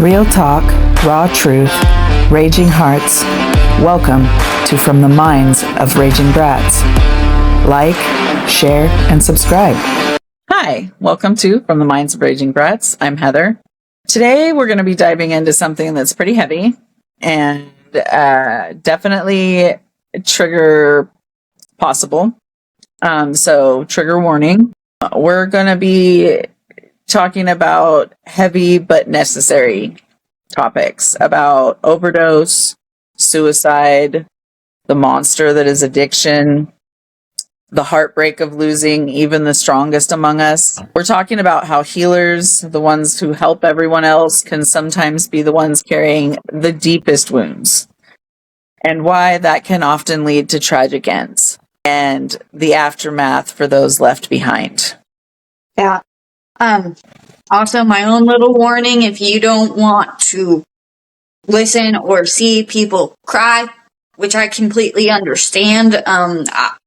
Real talk, raw truth, raging hearts. Welcome to From the Minds of Raging Brats. Like, share, and subscribe. Hi, welcome to From the Minds of Raging Brats. I'm Heather. Today we're going to be diving into something that's pretty heavy and definitely trigger possible. So trigger warning. We're going to be talking about heavy but necessary topics about overdose, suicide, the monster that is addiction, the heartbreak of losing even the strongest among us. We're talking about how healers, the ones who help everyone else, can sometimes be the ones carrying the deepest wounds, and why that can often lead to tragic ends and the aftermath for those left behind. Yeah. Also, my own little warning, if you don't want to listen or see people cry, which I completely understand,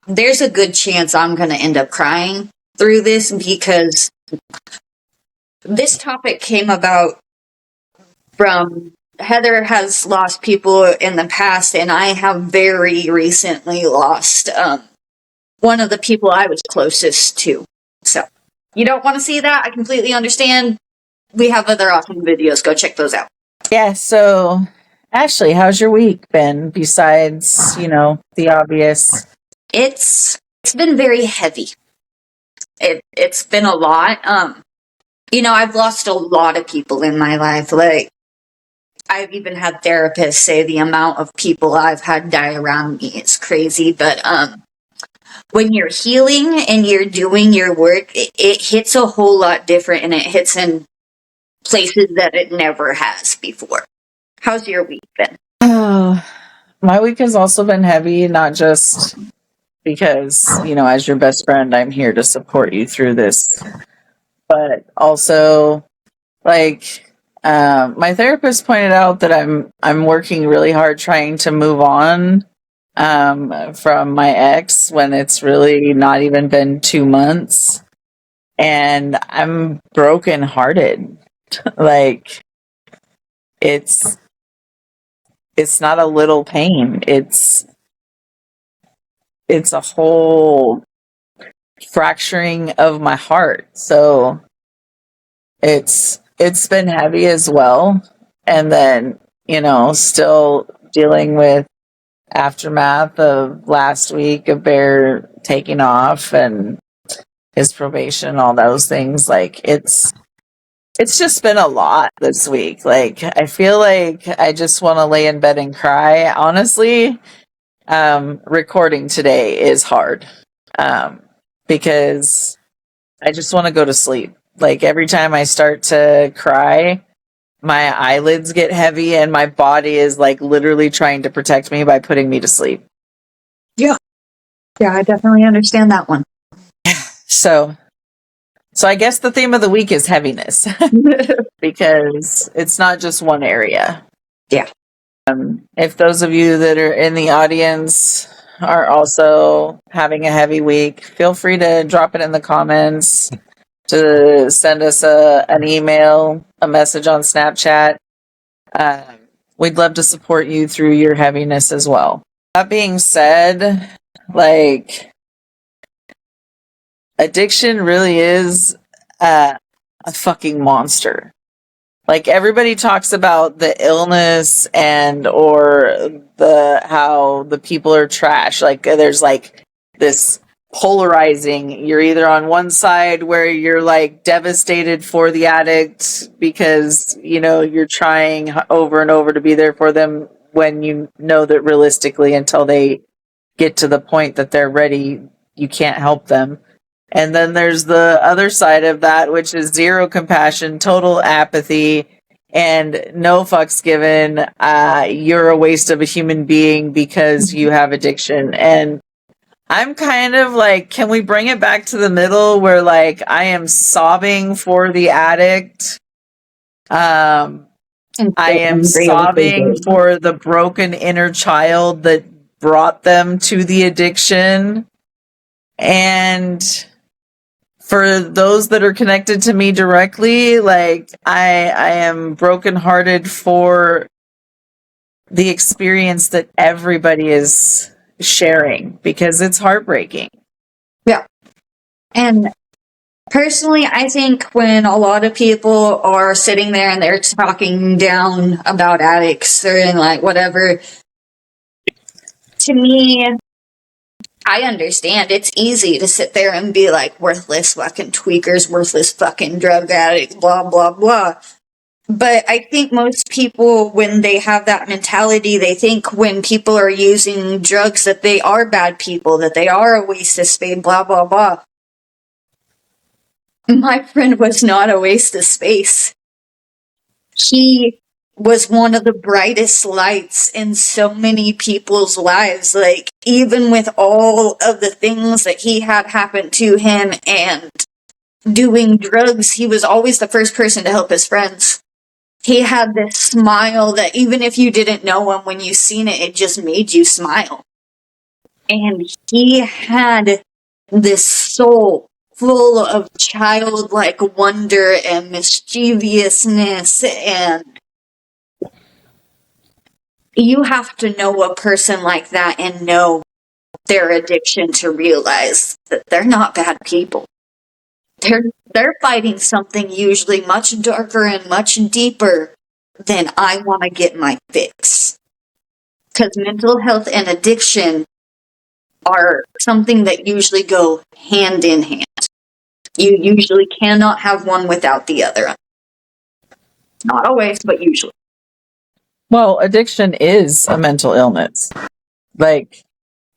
there's a good chance I'm going to end up crying through this because this topic came about from Heather has lost people in the past, and I have very recently lost one of the people I was closest to. So, you don't want to see that? I completely understand. We have other awesome videos. Go check those out. Yeah, so Ashley, how's your week been besides, the obvious? It's been very heavy. It's been a lot. I've lost a lot of people in my life. Like, I've even had therapists say the amount of people I've had die around me is crazy, but when you're healing and you're doing your work, it hits a whole lot different, and it hits in places that it never has before. How's your week been? Oh, my week has also been heavy, not just because, as your best friend, I'm here to support you through this, but also, my therapist pointed out that I'm working really hard trying to move on from my ex when it's really not even been 2 months, and I'm brokenhearted. Like, it's not a little pain. It's a whole fracturing of my heart. So it's been heavy as well. And then, still dealing with aftermath of last week of Bear taking off and his probation, all those things. Like, it's just been a lot this week. Like, I feel like I just want to lay in bed and cry. Honestly, recording today is hard because I just want to go to sleep. Like, every time I start to cry, my eyelids get heavy and my body is like literally trying to protect me by putting me to sleep. Yeah, I definitely understand that one. So I guess the theme of the week is heaviness because it's not just one area. Yeah. If those of you that are in the audience are also having a heavy week, feel free to drop it in the comments, to send us an email, a message on Snapchat. We'd love to support you through your heaviness as well. That being said, addiction really is a fucking monster. Like, everybody talks about the illness or how the people are trash. Like, there's like this polarizing. You're either on one side where you're like devastated for the addict because, you're trying over and over to be there for them when you know that realistically until they get to the point that they're ready, you can't help them. And then there's the other side of that, which is zero compassion, total apathy, and no fucks given. You're a waste of a human being because you have addiction. And I'm kind of like, can we bring it back to the middle where, like, I am sobbing for the addict? I am sobbing for the broken inner child that brought them to the addiction. And for those that are connected to me directly, like I am brokenhearted for the experience that everybody is sharing because it's heartbreaking. Yeah. And personally, I think when a lot of people are sitting there and they're talking down about addicts or like whatever, to me, I understand it's easy to sit there and be like, worthless fucking tweakers, worthless fucking drug addicts, blah, blah, blah. But I think most people, when they have that mentality, they think when people are using drugs that they are bad people, that they are a waste of space, blah, blah, blah. My friend was not a waste of space. He was one of the brightest lights in so many people's lives. Like, even with all of the things that he had happen to him and doing drugs, he was always the first person to help his friends. He had this smile that even if you didn't know him, when you seen it, it just made you smile. And he had this soul full of childlike wonder and mischievousness, and you have to know a person like that and know their addiction to realize that they're not bad people. They're fighting something usually much darker and much deeper than I want to get my fix. Because mental health and addiction are something that usually go hand in hand. You usually cannot have one without the other. Not always, but usually. Well, addiction is a mental illness. Like,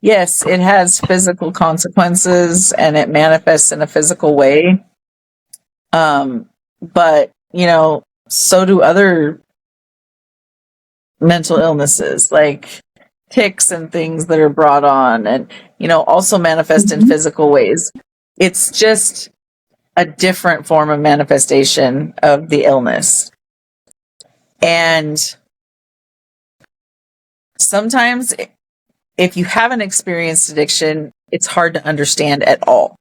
yes, it has physical consequences and it manifests in a physical way. But, you know, so do other mental illnesses like tics and things that are brought on and, you know, also manifest in physical ways. It's just a different form of manifestation of the illness. And sometimes if you haven't experienced addiction, it's hard to understand at all.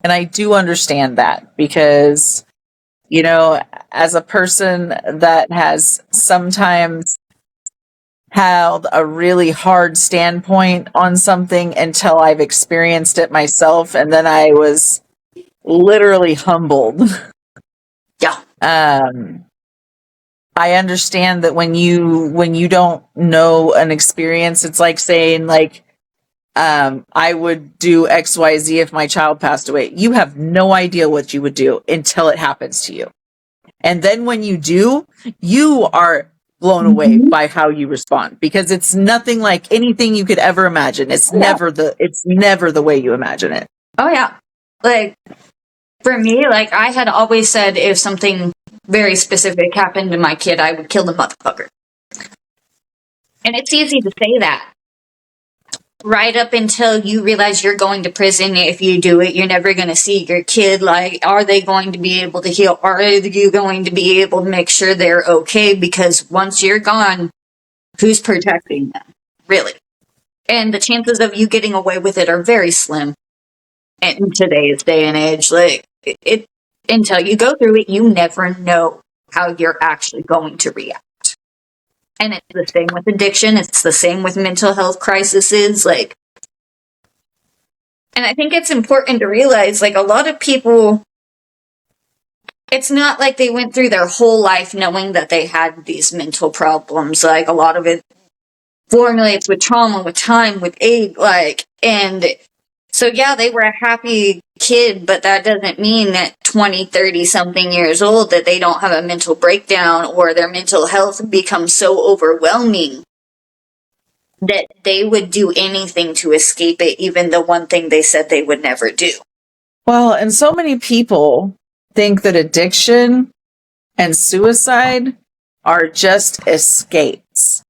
And I do understand that because, you know, as a person that has sometimes held a really hard standpoint on something until I've experienced it myself, and then I was literally humbled. Yeah. I understand that when you don't know an experience, it's like saying like, I would do XYZ if my child passed away. You have no idea what you would do until it happens to you. And then when you do, you are blown away by how you respond because it's nothing like anything you could ever imagine. It's never the way you imagine it. Oh yeah. Like, for me, like, I had always said if something very specific happened to my kid, I would kill the motherfucker. And it's easy to say that. Right up until you realize you're going to prison. If you do it, you're never going to see your kid. Like, are they going to be able to heal? Are you going to be able to make sure they're okay? Because once you're gone, who's protecting them? Really? And the chances of you getting away with it are very slim in today's day and age. Like, it until you go through it, you never know how you're actually going to react. And it's the same with addiction. It's the same with mental health crises. Like, and I think it's important to realize, like, a lot of people, it's not like they went through their whole life knowing that they had these mental problems. Like, a lot of it formulates with trauma, with time, with age, like, and so yeah, they were a happy kid, but that doesn't mean that 20, 30 something years old that they don't have a mental breakdown or their mental health becomes so overwhelming that they would do anything to escape it, even the one thing they said they would never do. Well, and so many people think that addiction and suicide are just escapes.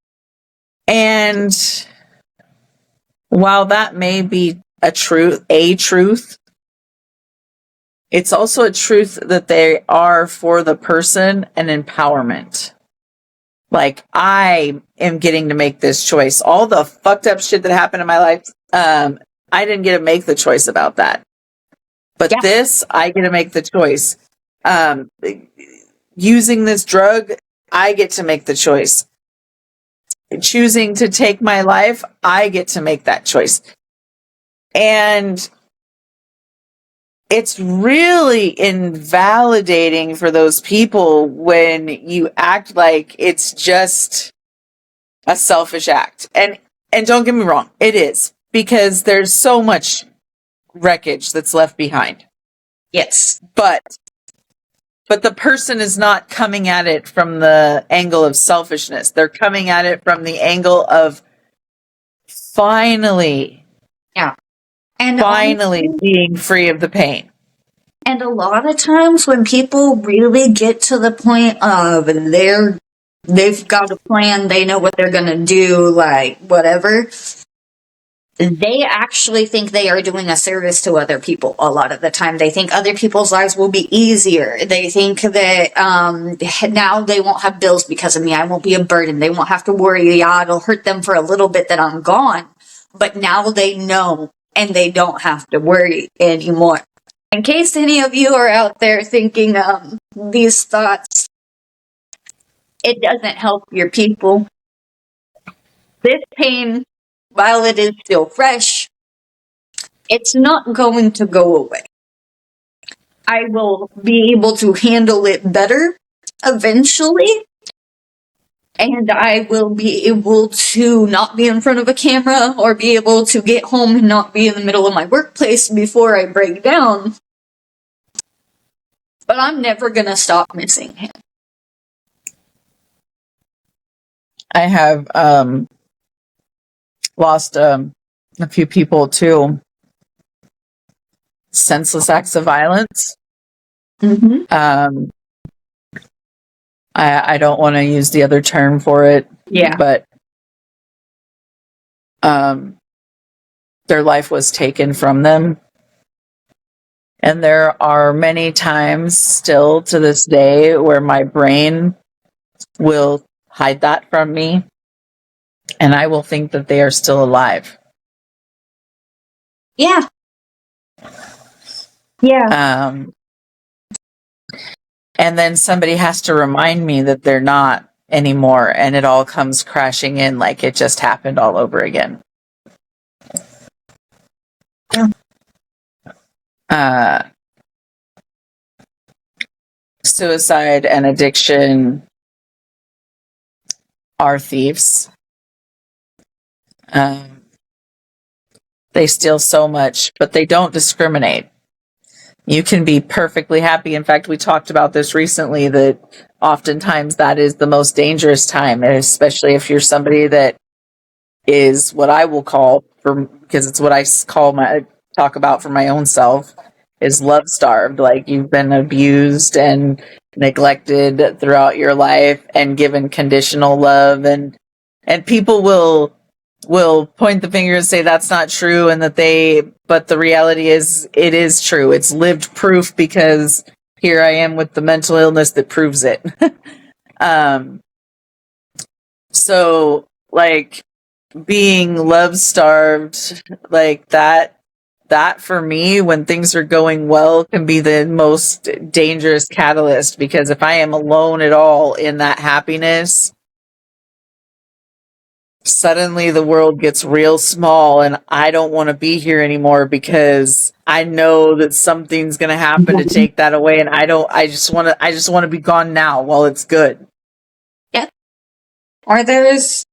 And while that may be a truth, it's also a truth that they are for the person an empowerment. Like, I am getting to make this choice. All the fucked up shit that happened in my life, I didn't get to make the choice about that. But Yeah. this, I get to make the choice. Um, Using this drug, I get to make the choice. Choosing to take my life, I get to make that choice. And it's really invalidating for those people when you act like it's just a selfish act. And don't get me wrong, it is, because there's so much wreckage that's left behind. Yes. But the person is not coming at it from the angle of selfishness. They're coming at it from the angle of finally Yeah. And finally being free of the pain. And a lot of times when people really get to the point of they've got a plan, they know what they're gonna do, like whatever, they actually think they are doing a service to other people a lot of the time. They think other people's lives will be easier. They think that now they won't have bills because of me. I won't be a burden. They won't have to worry. Yeah, it'll hurt them for a little bit that I'm gone. But now they know and they don't have to worry anymore. In case any of you are out there thinking these thoughts, it doesn't help your people. This pain, while it is still fresh, it's not going to go away. I will be able to handle it better eventually, and I will be able to not be in front of a camera or be able to get home and not be in the middle of my workplace before I break down. But I'm never going to stop missing him. I have lost a few people to senseless acts of violence. Mm-hmm. I don't want to use the other term for it. Yeah. But their life was taken from them. And there are many times still to this day where my brain will hide that from me, and I will think that they are still alive. Yeah. Yeah. And then somebody has to remind me that they're not anymore, and it all comes crashing in like it just happened all over again. Suicide and addiction are thieves. They steal so much, but they don't discriminate. You can be perfectly happy. In fact, we talked about this recently, that oftentimes that is the most dangerous time, especially if you're somebody that is what I will call, because it's what I talk about for my own self, is love starved. Like, you've been abused and neglected throughout your life and given conditional love, and people will point the finger and say that's not true, and but the reality is it is true. It's lived proof, because here I am with the mental illness that proves it. So, like, being love starved like that for me, when things are going well, can be the most dangerous catalyst, because if I am alone at all in that happiness, suddenly the world gets real small, and I don't want to be here anymore, because I know that something's going to happen to take that away, and I just want to be gone now while it's good. Yeah. Or there's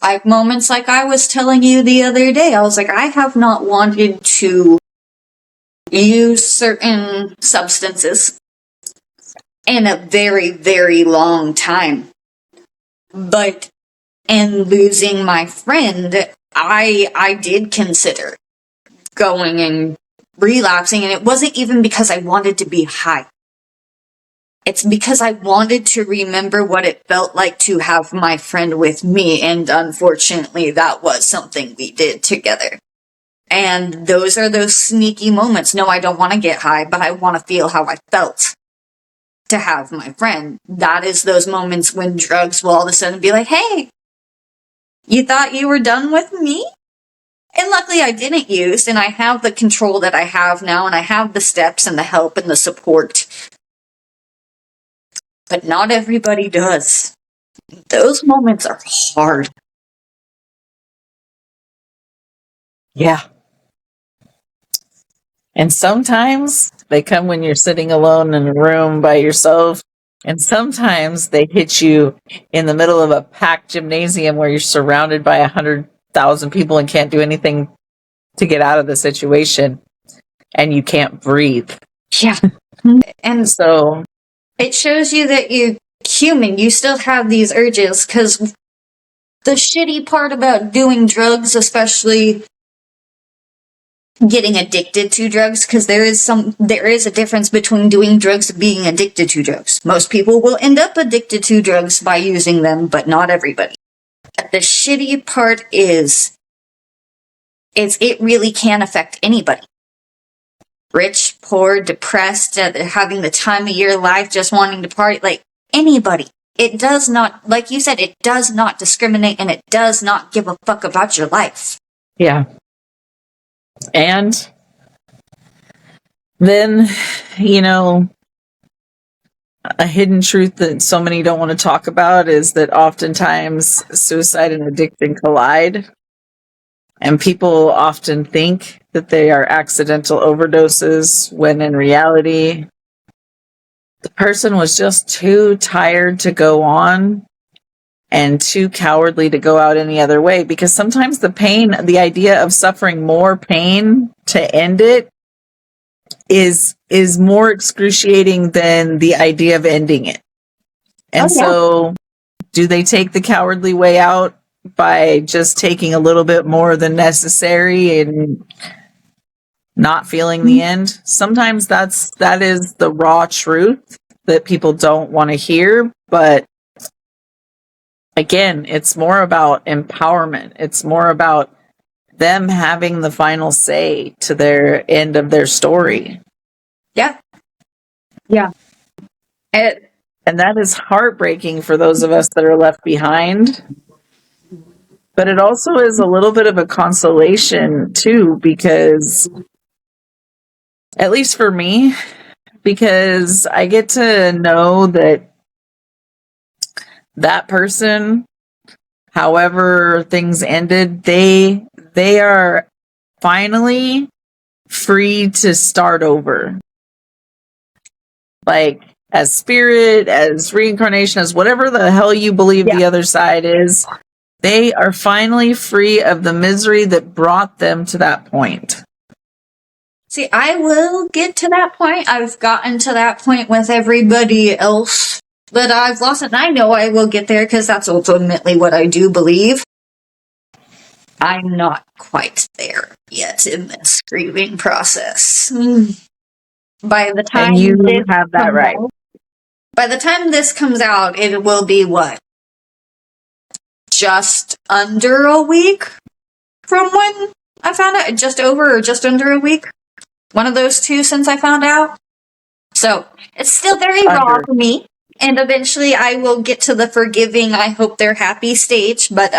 like moments like I was telling you the other day. I was like, I have not wanted to use certain substances in a very, very long time. But in losing my friend, I did consider going and relapsing, and it wasn't even because I wanted to be high. It's because I wanted to remember what it felt like to have my friend with me, and unfortunately that was something we did together. And those are those sneaky moments. No, I don't want to get high, but I want to feel how I felt to have my friend. That is those moments when drugs will all of a sudden be like, hey, you thought you were done with me? And luckily I didn't use, and I have the control that I have now, and I have the steps and the help and the support. But not everybody does. Those moments are hard. Yeah. And sometimes they come when you're sitting alone in a room by yourself. And sometimes they hit you in the middle of a packed gymnasium where you're surrounded by 100,000 people and can't do anything to get out of the situation. And you can't breathe. Yeah. And So it shows you that you're human. You still have these urges, because the shitty part about doing drugs, especially getting addicted to drugs, because there is a difference between doing drugs and being addicted to drugs. Most people will end up addicted to drugs by using them, but not everybody. The shitty part is it really can affect anybody. Rich, poor, depressed, having the time of your life, just wanting to party, like anybody. It does not, like you said, it does not discriminate, and it does not give a fuck about your life. yeah. And then, a hidden truth that so many don't want to talk about is that oftentimes suicide and addiction collide. And people often think that they are accidental overdoses when in reality, the person was just too tired to go on and too cowardly to go out any other way. Because sometimes the idea of suffering more pain to end it is more excruciating than the idea of ending it. And so do they take the cowardly way out by just taking a little bit more than necessary and not feeling the end? Sometimes that is the raw truth that people don't want to hear. But again, it's more about empowerment. It's more about them having the final say to their end of their story. Yeah. Yeah. And that is heartbreaking for those of us that are left behind. But it also is a little bit of a consolation too, because at least for me, because I get to know that person, however things ended, they are finally free to start over. Like, as spirit, as reincarnation, as whatever the hell you believe the other side is, they are finally free of the misery that brought them to that point. See, I will get to that point. I've gotten to that point with everybody else that I've lost, and I know I will get there, because that's ultimately what I do believe. I'm not quite there yet in this grieving process. By the time And you have that right. By the time this comes out, it will be what? Just under a week from when I found out? Just over or just under a week? One of those two since I found out. So, it's still very raw for me. And eventually I will get to the forgiving, I hope they're happy stage, but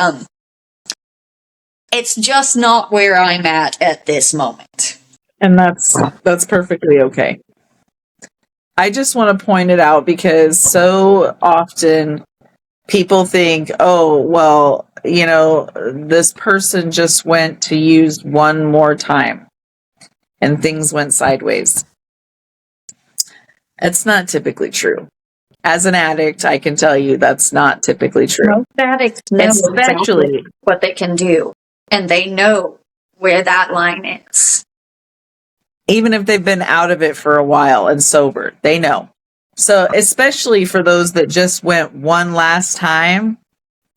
it's just not where I'm at this moment. And that's perfectly okay. I just want to point it out because so often people think, oh, well, this person just went to use one more time and things went sideways. It's not typically true. As an addict, I can tell you that's not typically true. Most addicts know exactly what they can do, and they know where that line is. Even if they've been out of it for a while and sober, they know. So especially for those that just went one last time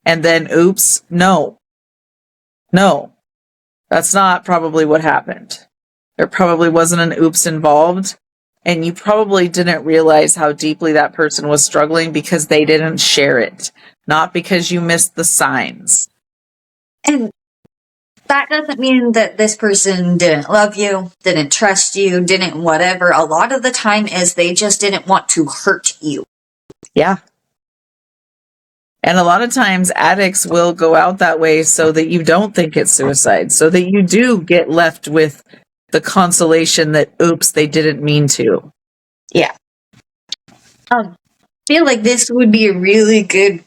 and then oops, no, that's not probably what happened. There probably wasn't an oops involved. And you probably didn't realize how deeply that person was struggling because they didn't share it, not because you missed the signs. And that doesn't mean that this person didn't love you, didn't trust you, didn't whatever. A lot of the time is they just didn't want to hurt you. Yeah. And a lot of times addicts will go out that way so that you don't think it's suicide, so that you do get left with the consolation that, oops, they didn't mean to. Yeah. I feel like this would be a really good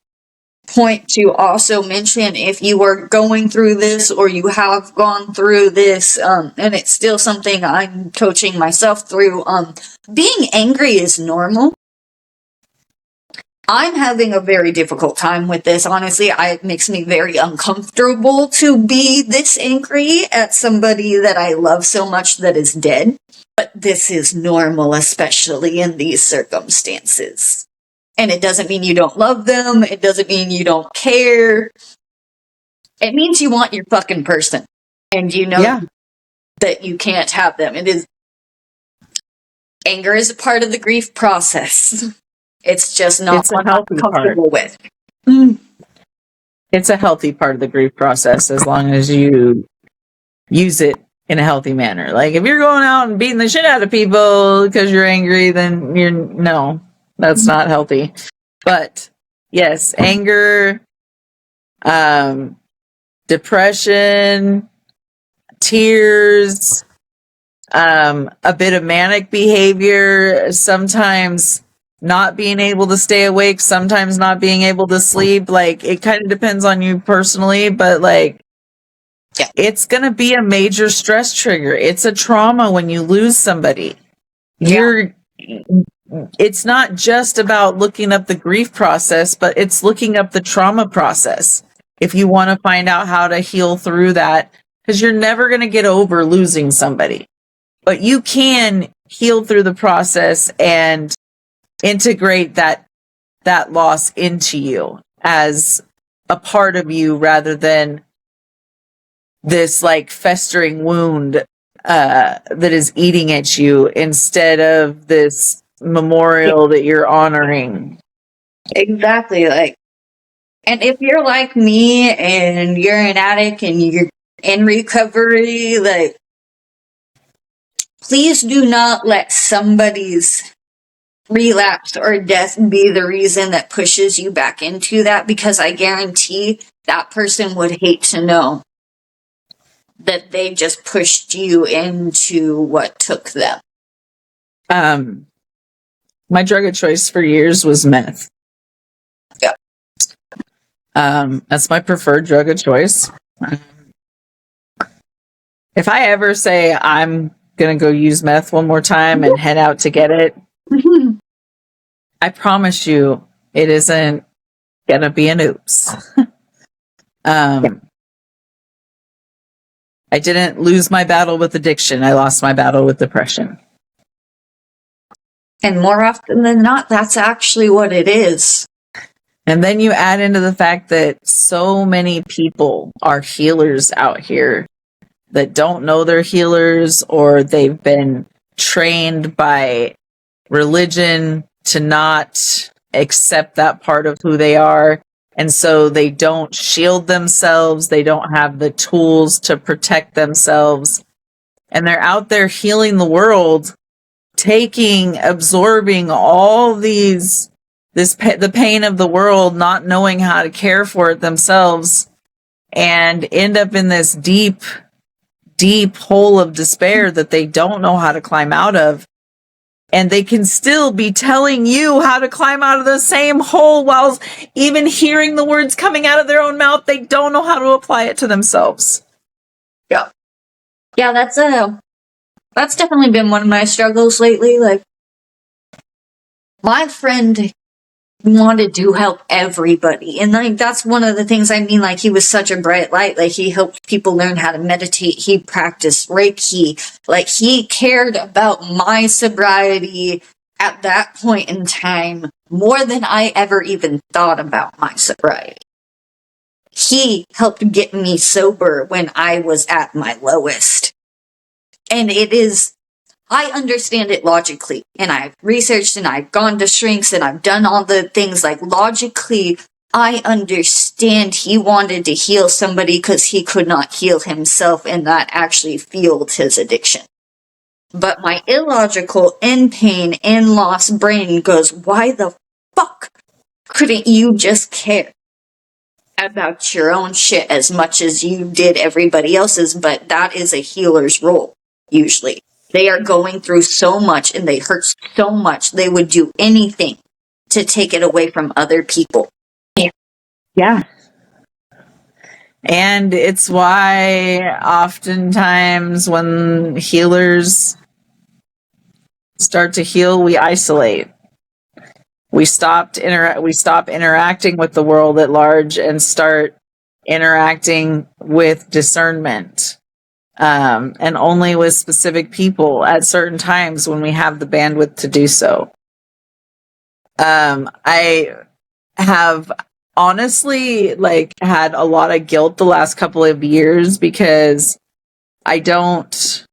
point to also mention if you are going through this or you have gone through this, and it's still something I'm coaching myself through. Being angry is normal. I'm having a very difficult time with this. Honestly, it makes me very uncomfortable to be this angry at somebody that I love so much that is dead. But this is normal, especially in these circumstances. And it doesn't mean you don't love them. It doesn't mean you don't care. It means you want your fucking person. And you know that you can't have them. Anger is a part of the grief process. It's just not what I'm comfortable with. It's a healthy part of the grief process as long as you use it in a healthy manner. Like if you're going out and beating the shit out of people because you're angry, then no, that's not healthy. But yes, anger, depression, tears, a bit of manic behavior, sometimes not being able to stay awake, sometimes not being able to sleep. Like it kind of depends on you personally, but like it's going to be a major stress trigger. It's a trauma when you lose somebody. It's not just about looking up the grief process, but it's looking up the trauma process. If you want to find out how to heal through that, because you're never going to get over losing somebody, but you can heal through the process and integrate that loss into you as a part of you rather than this like festering wound that is eating at you instead of this memorial that you're honoring. Exactly. And if you're like me and you're an addict and you're in recovery, please do not let somebody's relapse or death be the reason that pushes you back into that, because I guarantee that person would hate to know that they just pushed you into what took them. My drug of choice for years was meth. Yeah. That's my preferred drug of choice. If I ever say I'm going to go use meth one more time and head out to get it, I promise you it isn't going to be an oops. I didn't lose my battle with addiction. I lost my battle with depression. And more often than not, that's actually what it is. And then you add into the fact that so many people are healers out here that don't know they're healers, or they've been trained by religion to not accept that part of who they are. And so they don't shield themselves. They don't have the tools to protect themselves. And they're out there healing the world, absorbing all the pain of the world, not knowing how to care for it themselves, and end up in this deep hole of despair that they don't know how to climb out of. And they can still be telling you how to climb out of the same hole while even hearing the words coming out of their own mouth. They don't know how to apply it to themselves. Yeah. Yeah, that's definitely been one of my struggles lately. Like, my friend wanted to help everybody, and like that's one of the things I mean. Like, he was such a bright light. Like, he helped people learn how to meditate. He practiced Reiki. Like, he cared about my sobriety at that point in time more than I ever even thought about my sobriety. He helped get me sober when I was at my lowest. And I understand it logically, and I've researched and I've gone to shrinks and I've done all the things. Like, logically, I understand he wanted to heal somebody because he could not heal himself, and that actually fueled his addiction. But my illogical, in pain, in lost brain goes, why the fuck couldn't you just care? about your own shit as much as you did everybody else's, but that is a healer's role, usually. They are going through so much and they hurt so much, they would do anything to take it away from other people. Yeah. And it's why oftentimes when healers start to heal, we isolate. We stop interacting with the world at large and start interacting with discernment, and only with specific people at certain times when we have the bandwidth to do so. I have honestly had a lot of guilt the last couple of years because I don't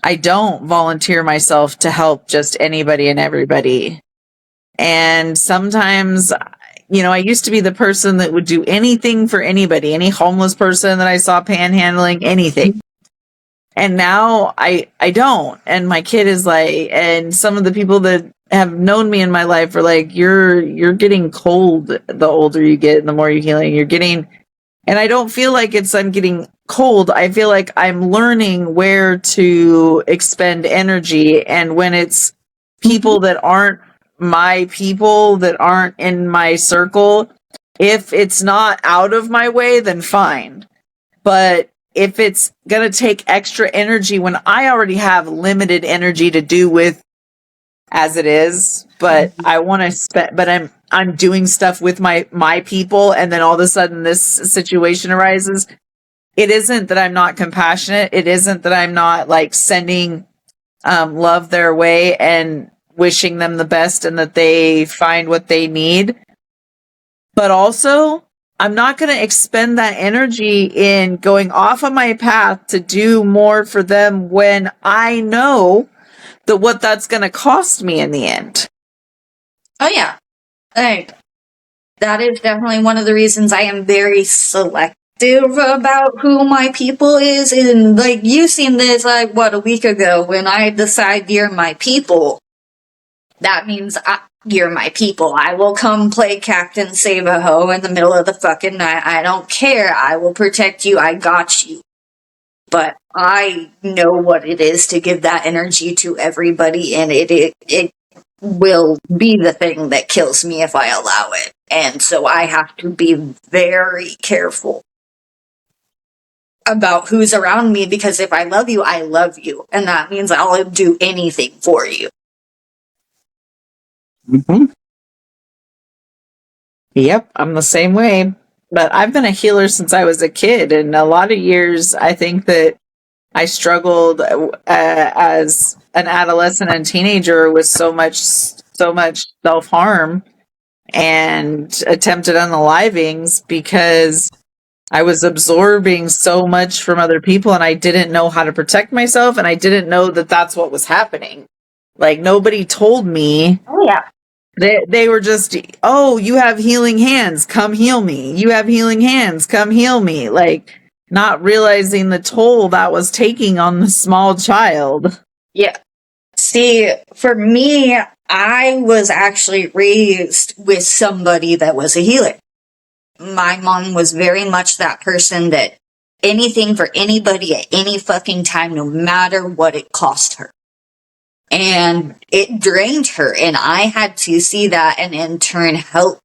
volunteer myself to help just anybody and everybody. And sometimes, I used to be the person that would do anything for anybody, any homeless person that I saw panhandling, anything. And now I don't. And my kid is like, and some of the people that have known me in my life are like, you're getting cold the older you get and the more you're healing. You're getting, and I don't feel like I'm getting cold. I feel like I'm learning where to expend energy. And when it's people that aren't my people, that aren't in my circle, if it's not out of my way, then fine. But if it's going to take extra energy when I already have limited energy to do with as it is, but I want to spend, but I'm doing stuff with my people, and then all of a sudden this situation arises. It isn't that I'm not compassionate. It isn't that I'm not sending love their way and wishing them the best and that they find what they need. But also, I'm not going to expend that energy in going off on my path to do more for them when I know that what that's going to cost me in the end. Oh, yeah. That is definitely one of the reasons I am very selective about who my people is. And you seen this a week ago, when I decide you're my people, that means you're my people. I will come play Captain Save-A-Ho in the middle of the fucking night. I don't care. I will protect you. I got you. But I know what it is to give that energy to everybody, and it will be the thing that kills me if I allow it. And so I have to be very careful about who's around me, because if I love you, I love you. And that means I'll do anything for you. Mm-hmm. Yep, I'm the same way. But I've been a healer since I was a kid, and a lot of years I think that I struggled as an adolescent and teenager with so much self-harm and attempted unalivings because I was absorbing so much from other people, and I didn't know how to protect myself, and I didn't know that that's what was happening. Nobody told me. Oh, yeah. They were just, oh, you have healing hands, come heal me. You have healing hands, come heal me. Not realizing the toll that was taking on the small child. Yeah. See, for me, I was actually raised with somebody that was a healer. My mom was very much that person that anything for anybody at any fucking time, no matter what it cost her. And it drained her, and I had to see that and in turn help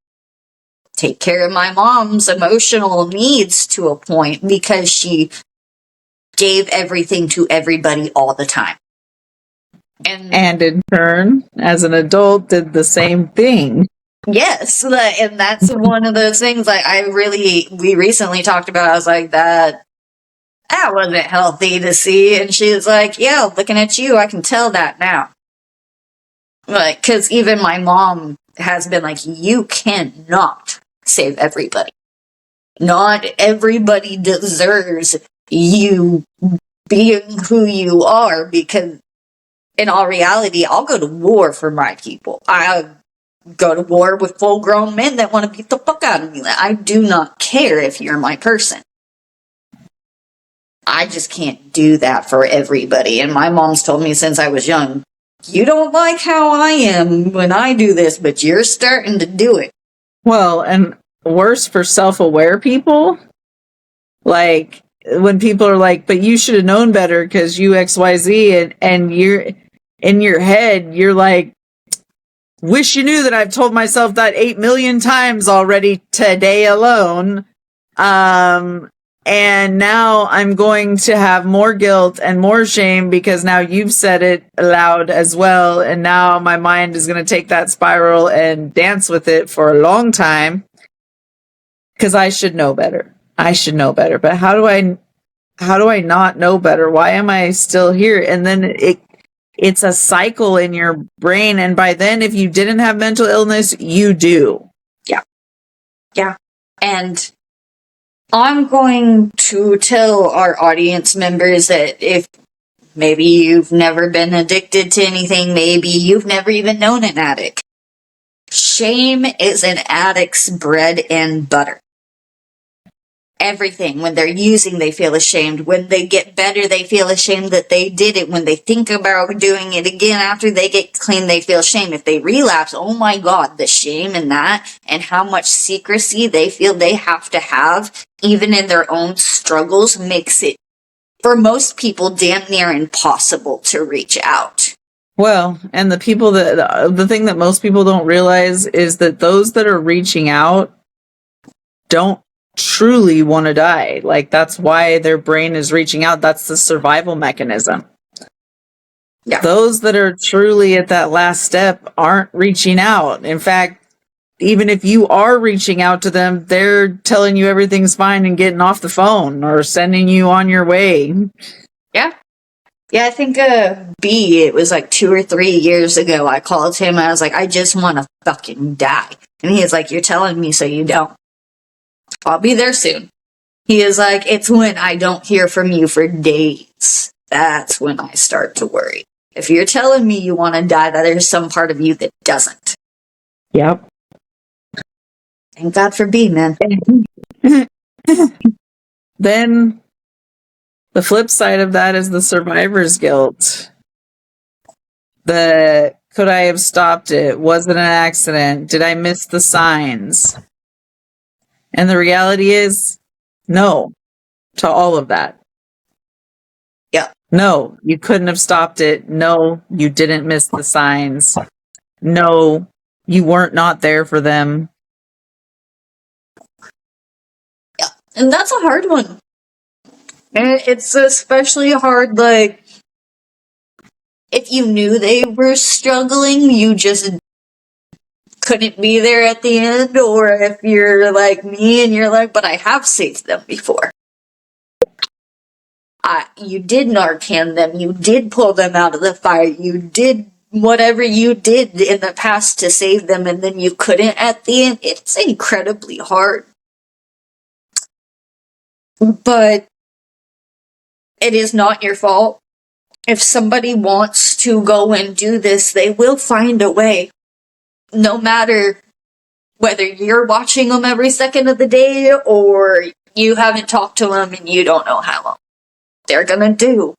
take care of my mom's emotional needs to a point, because she gave everything to everybody all the time. And in turn, as an adult, did the same thing. Yes, and that's one of those things we recently talked about. I was like, that wasn't healthy to see. And she was like, yeah, looking at you, I can tell that now. Because even my mom has been like, you cannot save everybody. Not everybody deserves you being who you are, because in all reality, I'll go to war for my people. I'll go to war with full-grown men that want to beat the fuck out of me. I do not care if you're my person. I just can't do that for everybody. And my mom's told me since I was young, you don't like how I am when I do this, but you're starting to do it. Well, and worse for self-aware people. Like when people are like, but you should have known better because you XYZ, and you're in your head, you're like, wish you knew that I've told myself that 8 million times already today alone. And now I'm going to have more guilt and more shame because now you've said it aloud as well. And now my mind is going to take that spiral and dance with it for a long time because I should know better. I should know better. But how do I not know better? Why am I still here? And then it's a cycle in your brain. And by then, if you didn't have mental illness, you do. Yeah. Yeah. And I'm going to tell our audience members that if maybe you've never been addicted to anything, maybe you've never even known an addict. Shame is an addict's bread and butter. Everything. When they're using, they feel ashamed. When they get better, they feel ashamed that they did it. When they think about doing it again after they get clean, they feel shame. If they relapse, oh my God, the shame in that and how much secrecy they feel they have to have, even in their own struggles, makes it, for most people, damn near impossible to reach out. Well, and the people the thing that most people don't realize is that those that are reaching out don't truly want to die. Like, that's why their brain is reaching out. That's the survival mechanism. Yeah. Those that are truly at that last step aren't reaching out. In fact, even if you are reaching out to them, they're telling you everything's fine and getting off the phone or sending you on your way. Yeah. Yeah, I think B, it was like 2 or 3 years ago, I called him and I was like, I just want to fucking die. And he was like, you're telling me so you don't. I'll be there soon. He is like, it's when I don't hear from you for days. That's when I start to worry. If you're telling me you want to die, that there's some part of you that doesn't. Yep. Thank God for B, man. Then the flip side of that is the survivor's guilt. Could I have stopped it? Was it an accident? Did I miss the signs? And the reality is, no, to all of that. Yeah. No, you couldn't have stopped it. No, you didn't miss the signs. No, you weren't not there for them. Yeah, and that's a hard one. And it's especially hard, like, if you knew they were struggling, you just couldn't be there at the end, or if you're like me and you're like, but I have saved them before. You did Narcan them, you did pull them out of the fire, you did whatever you did in the past to save them, and then you couldn't at the end. It's incredibly hard. But it is not your fault. If somebody wants to go and do this, they will find a way. No matter whether you're watching them every second of the day or you haven't talked to them and you don't know how long. They're gonna do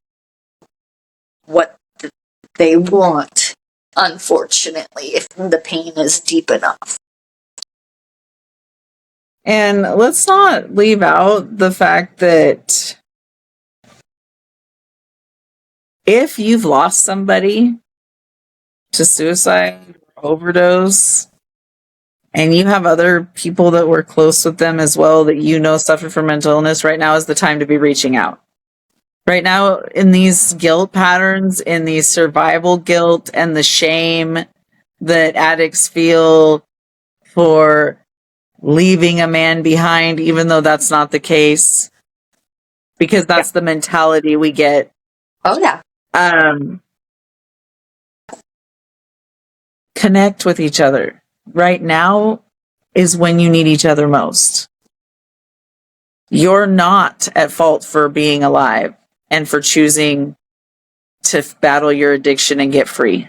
what they want, unfortunately, if the pain is deep enough. And let's not leave out the fact that if you've lost somebody to suicide or overdose, and you have other people that were close with them as well that you know suffer from mental illness, right now is the time to be reaching out. Right now, in these guilt patterns, in these survival guilt and the shame that addicts feel for leaving a man behind, even though that's not the case, because that's the mentality we get. Oh, yeah. Connect with each other. Right now is when you need each other most. You're not at fault for being alive and for choosing to battle your addiction and get free.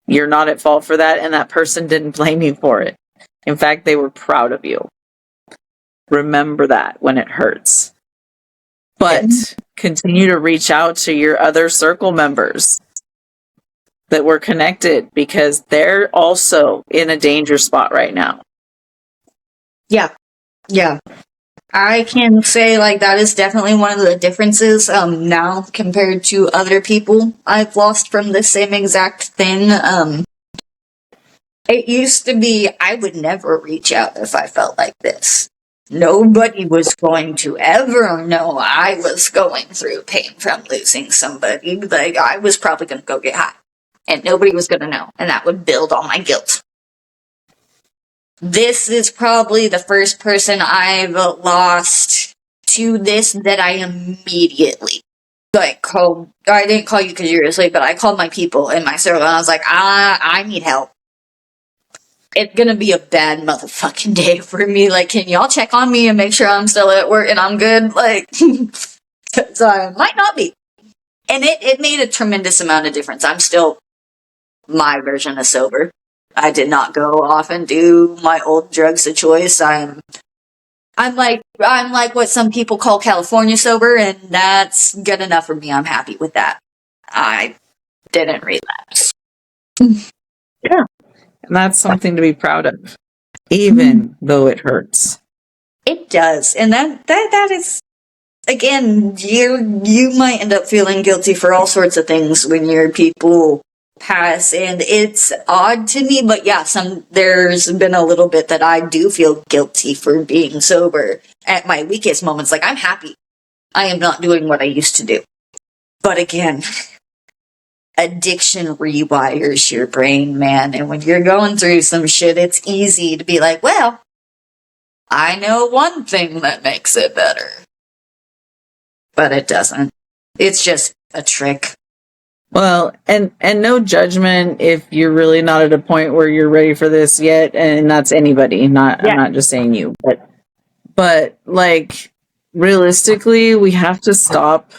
You're not at fault for that, and that person didn't blame you for it. In fact, they were proud of you. Remember that when it hurts. But continue to reach out to your other circle members that were connected, because they're also in a danger spot right now. Yeah. Yeah. I can say, like, that is definitely one of the differences, now compared to other people I've lost from the same exact thing. It used to be I would never reach out if I felt like this. Nobody was going to ever know I was going through pain from losing somebody. Like, I was probably going to go get high. And nobody was going to know. And that would build on my guilt. This is probably the first person I've lost to this that I immediately, like, called. I didn't call you because you were asleep, but I called my people in my circle and I was like, I need help. It's gonna be a bad motherfucking day for me. Like, can y'all check on me and make sure I'm still at work and I'm good? Like, because I might not be. And it made a tremendous amount of difference. I'm still my version of sober. I did not go off and do my old drugs of choice. I'm like what some people call California sober, and that's good enough for me. I'm happy with that. I didn't relapse. Yeah. And that's something to be proud of, even though it hurts. It does. And that is, again, you might end up feeling guilty for all sorts of things when your people pass, and it's odd to me, but yeah, there's been a little bit that I do feel guilty for being sober at my weakest moments. Like, I'm happy I am not doing what I used to do. But again, addiction rewires your brain, man, and when you're going through some shit, it's easy to be like, well, I know one thing that makes it better. But it doesn't. It's just a trick. Well, and no judgment if you're really not at a point where you're ready for this yet, and that's anybody. I'm not just saying you, but like, realistically, we have to stop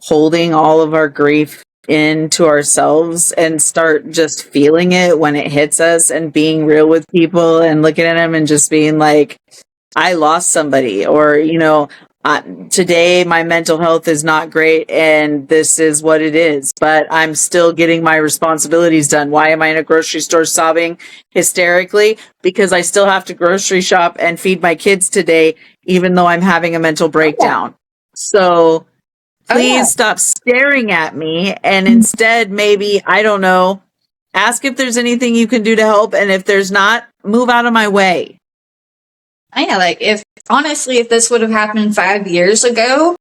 holding all of our grief into ourselves and start just feeling it when it hits us, and being real with people and looking at them and just being like, I lost somebody, or, today my mental health is not great and this is what it is, but I'm still getting my responsibilities done. Why am I in a grocery store sobbing hysterically? Because I still have to grocery shop and feed my kids today, even though I'm having a mental breakdown. So please stop staring at me, and instead, maybe, I don't know, ask if there's anything you can do to help. And if there's not, move out of my way. I know, like, if this would have happened 5 years ago,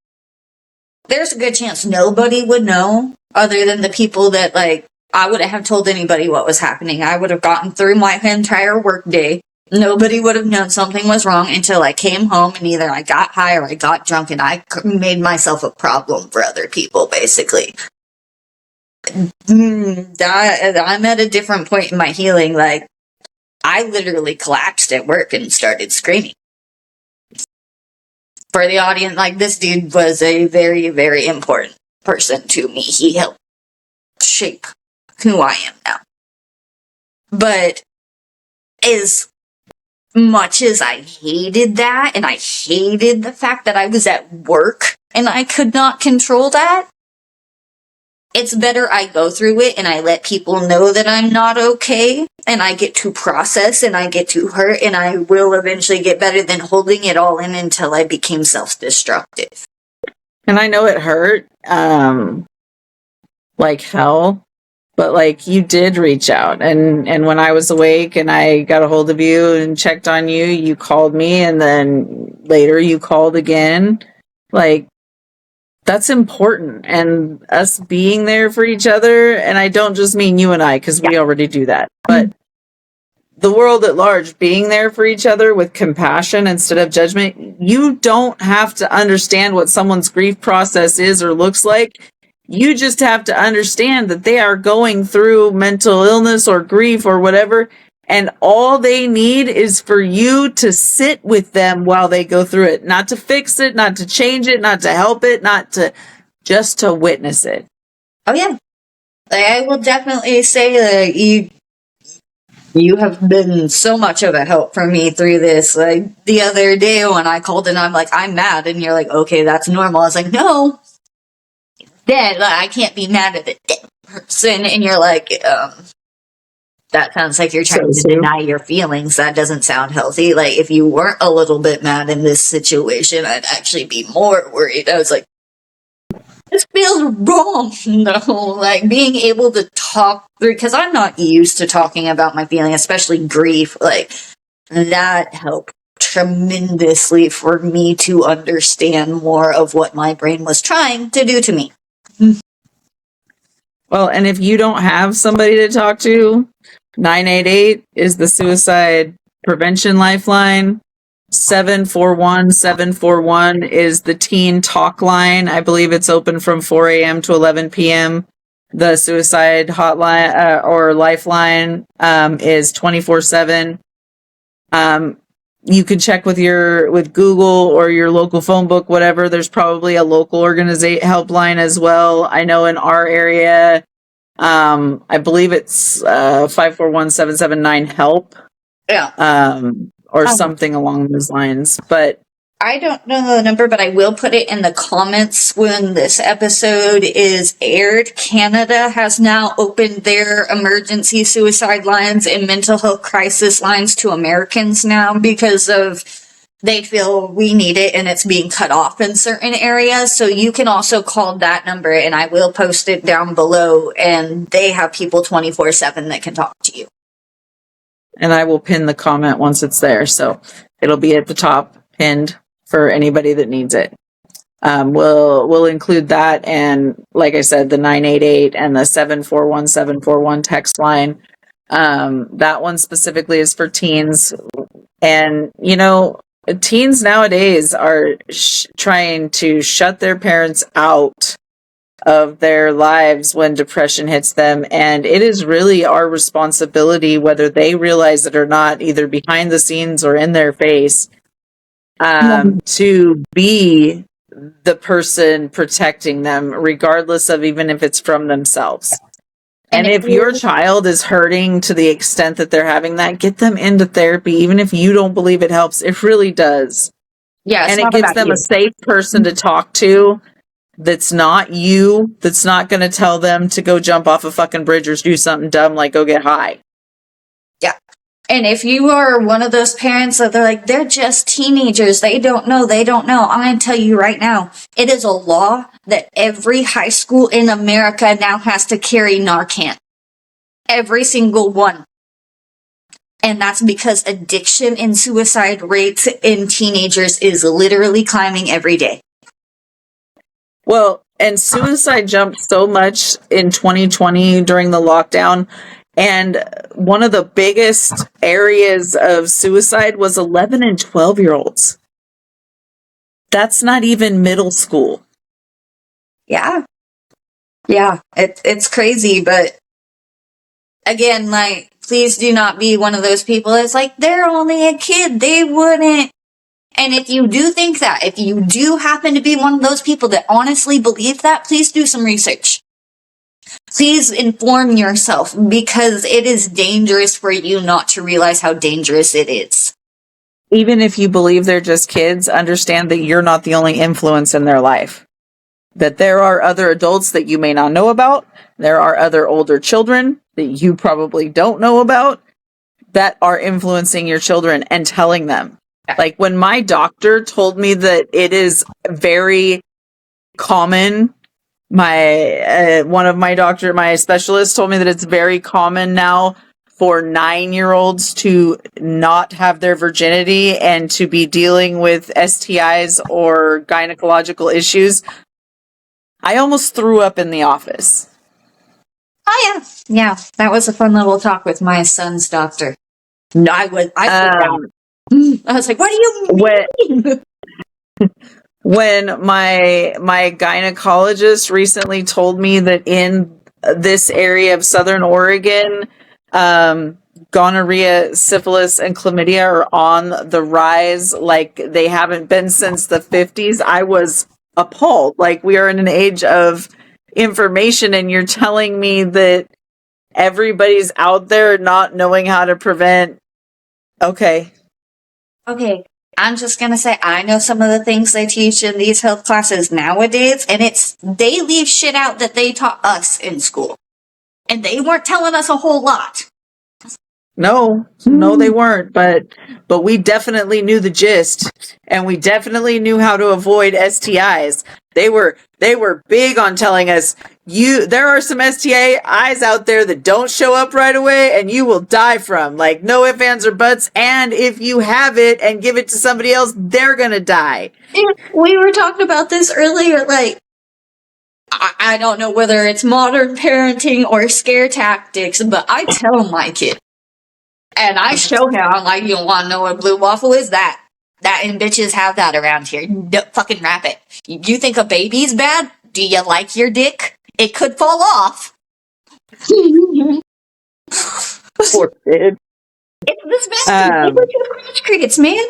there's a good chance nobody would know other than the people that, like, I wouldn't have told anybody what was happening. I would have gotten through my entire work day. Nobody would have known something was wrong until I came home and either I got high or I got drunk, and I made myself a problem for other people, basically. I'm at a different point in my healing. Like, I literally collapsed at work and started screaming. For the audience, like, this dude was a very, very important person to me. He helped shape who I am now. But as much as I hated that, and I hated the fact that I was at work and I could not control that, it's better I go through it and I let people know that I'm not okay, and I get to process and I get to hurt, and I will eventually get better than holding it all in until I became self-destructive. And I know it hurt, like hell, but like, you did reach out, and when I was awake and I got a hold of you and checked on you, you called me, and then later you called again. Like, that's important, and us being there for each other. And I don't just mean you and I, because we already do that, but the world at large, being there for each other with compassion instead of judgment. You don't have to understand what someone's grief process is or looks like. You just have to understand that they are going through mental illness or grief or whatever, and all they need is for you to sit with them while they go through it. Not to fix it, not to change it, not to help it, just to witness it. Oh yeah. Like, I will definitely say that you have been so much of a help for me through this. Like, the other day when I called and I'm like, I'm mad, and you're like, okay, that's normal. I was like, no, dead. Like, I can't be mad at a dead person. And you're like, That sounds like you're So, trying to deny your feelings. That doesn't sound healthy. Like, if you weren't a little bit mad in this situation, I'd actually be more worried. I was like, this feels wrong. No, like being able to talk through, because I'm not used to talking about my feeling, especially grief. Like, that helped tremendously for me to understand more of what my brain was trying to do to me. well, and if you don't have somebody to talk to, 988 is the suicide prevention lifeline. 741-741 is the teen talk line. I believe it's open from 4 a.m. to 11 p.m. The suicide hotline or lifeline is 24/7. You can check with Google or your local phone book, whatever. There's probably a local organization helpline as well. I know in our area, I believe it's 541-779 HELP. Yeah. Or something along those lines. But I don't know the number, but I will put it in the comments when this episode is aired. Canada has now opened their emergency suicide lines and mental health crisis lines to Americans now because of they feel we need it and it's being cut off in certain areas. So you can also call that number, and I will post it down below, and they have people 24/7 that can talk to you. And I will pin the comment once it's there. So it'll be at the top pinned for anybody that needs it. We'll include that. And like I said, the 988 and the 741-741 text line. That one specifically is for teens. And, teens nowadays are trying to shut their parents out of their lives when depression hits them, and it is really our responsibility, whether they realize it or not, either behind the scenes or in their face, to be the person protecting them, regardless of even if it's from themselves. And if your child is hurting to the extent that they're having that, get them into therapy, even if you don't believe it helps. It really does. Yeah, and it gives them a safe person to talk to that's not you, that's not going to tell them to go jump off a fucking bridge or do something dumb like go get high. Yeah. And if you are one of those parents that they're like, they're just teenagers, they don't know, I'm going to tell you right now, it is a law that every high school in America now has to carry Narcan. Every single one. And that's because addiction and suicide rates in teenagers is literally climbing every day. Well, and suicide jumped so much in 2020 during the lockdown. And one of the biggest areas of suicide was 11 and 12-year-olds. That's not even middle school. Yeah. Yeah, it's crazy, but again, like, please do not be one of those people that's like, they're only a kid, they wouldn't. And if you do think that, if you do happen to be one of those people that honestly believe that, please do some research. Please inform yourself, because it is dangerous for you not to realize how dangerous it is. Even if you believe they're just kids, understand that you're not the only influence in their life. That there are other adults that you may not know about. There are other older children that you probably don't know about that are influencing your children and telling them. Like when my doctor told me that it is very common, my specialist told me that it's very common now for 9-year-olds to not have their virginity and to be dealing with STIs or gynecological issues. I almost threw up in the office. Oh yeah. Yeah, that was a fun little talk with my son's doctor. No, I was like, what do you mean? When my gynecologist recently told me that in this area of Southern Oregon, gonorrhea, syphilis, and chlamydia are on the rise like they haven't been since the 50s, I was appalled. Like, we are in an age of information and you're telling me that everybody's out there not knowing how to prevent. Okay, I'm just gonna say, I know some of the things they teach in these health classes nowadays, and they leave shit out that they taught us in school. And they weren't telling us a whole lot. No, no, they weren't. But we definitely knew the gist, and we definitely knew how to avoid STIs. They were big on telling us there are some STIs out there that don't show up right away, and you will die from. Like no ifs, ands, or buts. And if you have it and give it to somebody else, they're gonna die. We were talking about this earlier, like, I don't know whether it's modern parenting or scare tactics, but I tell my kid, and I show him, I'm like, you want to know what blue waffle is? That and bitches have that around here. Fucking wrap it. You think a baby's bad? Do you like your dick? It could fall off. Poor kid. It's this bad. Crotch crickets, man.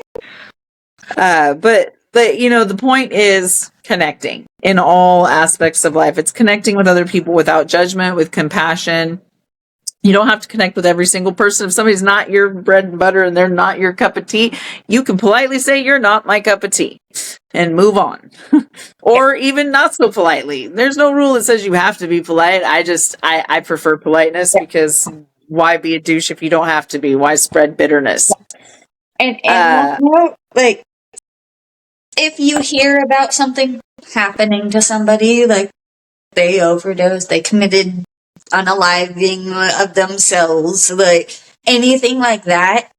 But the point is connecting in all aspects of life. It's connecting with other people without judgment, with compassion. You don't have to connect with every single person. If somebody's not your bread and butter and they're not your cup of tea, you can politely say, you're not my cup of tea, and move on. Or even not so politely. There's no rule that says you have to be polite. I prefer politeness, because why be a douche if you don't have to be? Why spread bitterness? And like, if you hear about something happening to somebody, like they overdosed, they committed unaliving of themselves, like anything like that,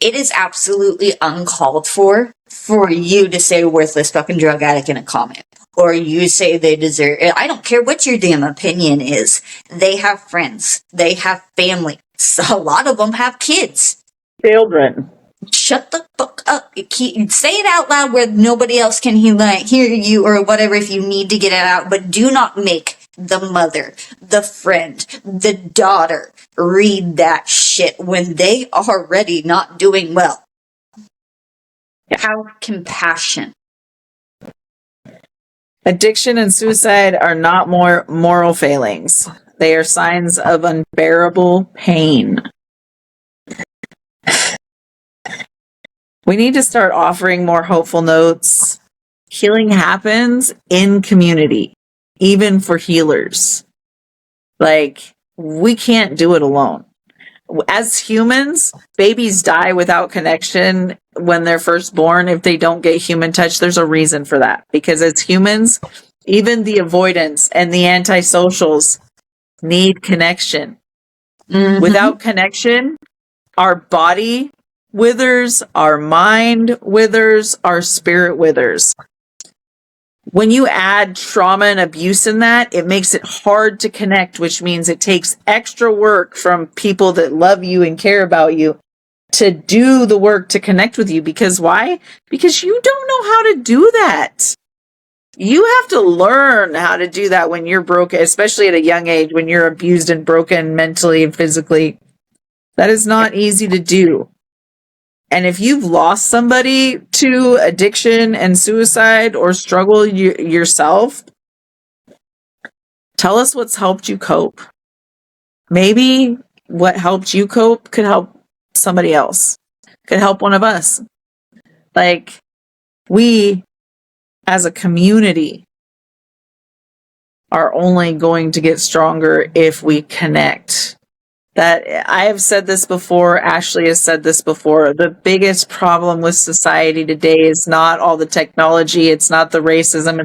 it is absolutely uncalled for you to say worthless fucking drug addict in a comment, or you say they deserve it. I don't care what your damn opinion is. They have friends, they have family, so a lot of them have kids, children. Shut the fuck up. Say it out loud where nobody else can hear you or whatever if you need to get it out, but do not make the mother, the friend, the daughter read that shit when they are already not doing well. Have compassion. Addiction and suicide are not more moral failings. They are signs of unbearable pain. We need to start offering more hopeful notes. Healing happens in community, even for healers. Like, we can't do it alone. As humans, babies die without connection when they're first born. If they don't get human touch, there's a reason for that. Because as humans, even the avoidance and the antisocials need connection. Mm-hmm. Without connection, our body withers, our mind withers, our spirit withers. When you add trauma and abuse in that, it makes it hard to connect, which means it takes extra work from people that love you and care about you to do the work to connect with you. Because why? Because you don't know how to do that. You have to learn how to do that when you're broken, especially at a young age, when you're abused and broken mentally and physically. That is not easy to do. And if you've lost somebody to addiction and suicide or struggle yourself, tell us what's helped you cope. Maybe what helped you cope could help somebody else, could help one of us. Like, we as a community are only going to get stronger if we connect. That I have said this before, Ashley has said this before, the biggest problem with society today is not all the technology, it's not the racism,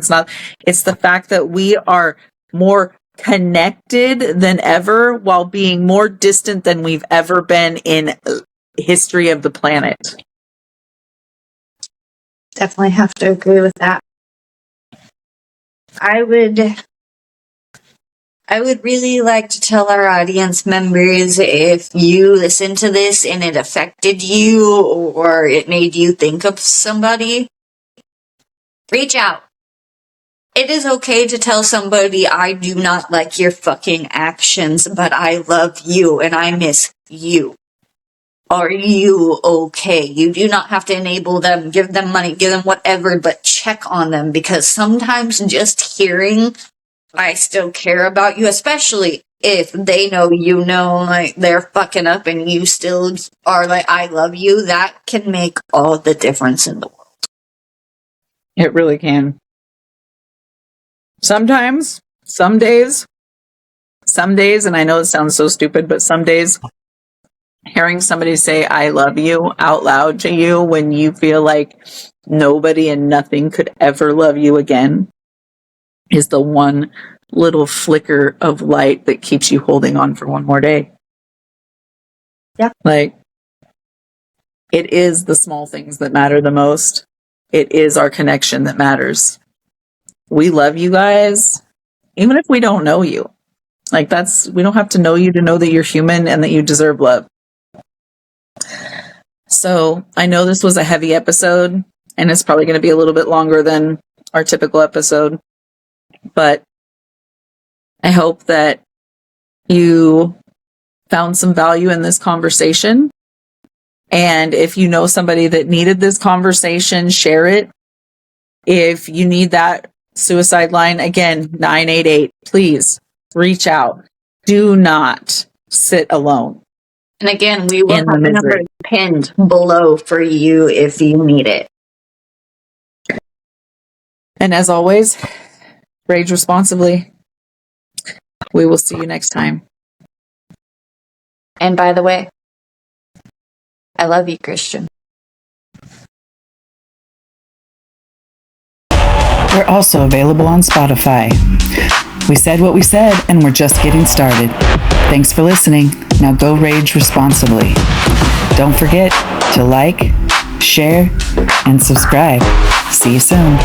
it's the fact that we are more connected than ever while being more distant than we've ever been in history of the planet. Definitely have to agree with that. I would really like to tell our audience members, if you listen to this and it affected you or it made you think of somebody, reach out. It is okay to tell somebody, I do not like your fucking actions, but I love you and I miss you. Are you okay? You do not have to enable them, give them money, give them whatever, but check on them, because sometimes just hearing I still care about you, especially if they know you know, like, they're fucking up and you still are like, I love you, that can make all the difference in the world. It really can. Sometimes, some days, some days, and I know it sounds so stupid, but some days hearing somebody say I love you out loud to you when you feel like nobody and nothing could ever love you again is the one little flicker of light that keeps you holding on for one more day. Yeah. Like, it is the small things that matter the most. It is our connection that matters. We love you guys, even if we don't know you. Like, we don't have to know you to know that you're human and that you deserve love. So I know this was a heavy episode, and it's probably going to be a little bit longer than our typical episode, but I hope that you found some value in this conversation. And if you know somebody that needed this conversation, share it. If you need that suicide line, again, 988, please reach out. Do not sit alone. And again, we will In have the the number misery. pinned below for you if you need it. And as always, rage responsibly. We will see you next time. And by the way, I love you, Christian. We're also available on Spotify. We said what we said, and we're just getting started. Thanks for listening. Now go rage responsibly. Don't forget to like, share, and subscribe. See you soon.